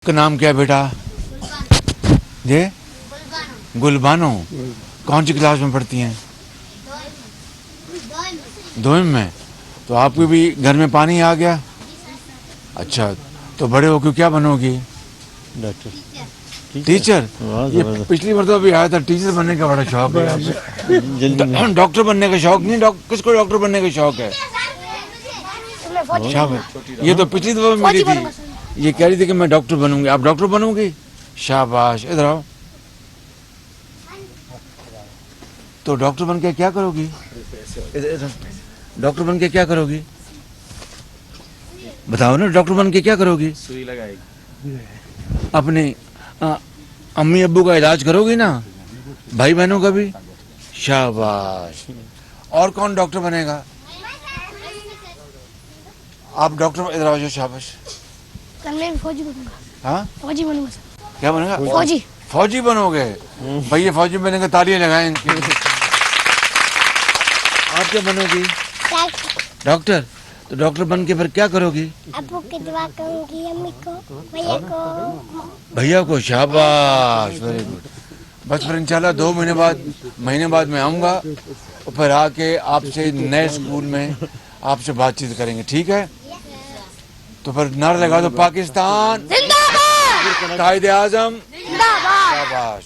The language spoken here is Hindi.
का नाम क्या है बेटा? ये गुलबानो। कौन सी क्लास में पढ़ती हैं? 2वीं में। तो आपके भी घर में पानी आ गया? अच्छा, तो बड़े होकर क्या बनोगी? डॉक्टर। टीचर? ये पिछली बार तो अभी आया था, टीचर बनने का बड़ा शौक है। डॉक्टर बनने का शौक नहीं? किसको डॉक्टर बनने का शौक है? शाबाश। ये तो पिछली दफा भी मिली थी, ये कह रही थी कि मैं डॉक्टर बनूंगी। आप डॉक्टर बनोगी? शाबाश। इधर आओ। तो डॉक्टर बन के क्या करोगी? डॉक्टर बन के क्या करोगी? बताओ ना, डॉक्टर बन के क्या करोगी? सुई लगाएगी। अपने अम्मी अब्बू का इलाज करोगी ना? भाई बहनों का भी? शाबाश। और कौन डॉक्टर बनेगा? आप डॉक्टर, इधर आओ। शाबाश। मैं फौजी बनूंगा। हाँ, फौजी बनूंगा। क्या बनेगा? फौजी। फौजी बनोगे? भैया फौजी बनने का तालियां लगाएं इनके लिए। आप क्या बनोगी? डॉक्टर। तो डॉक्टर बन के फिर क्या करोगी? अब्बू की दुआ करूंगी, अम्मी को, भैया को। शाबाश, वेरी गुड। बस फिर इंशाल्लाह 2 महीने बाद मैं आऊँगा और फिर आके आपसे नए स्कूल में आपसे बातचीत करेंगे, ठीक है? तो फिर नारा लगा दो, पाकिस्तान जिंदाबाद, कायदे आजम जिंदाबाद। शाबाश।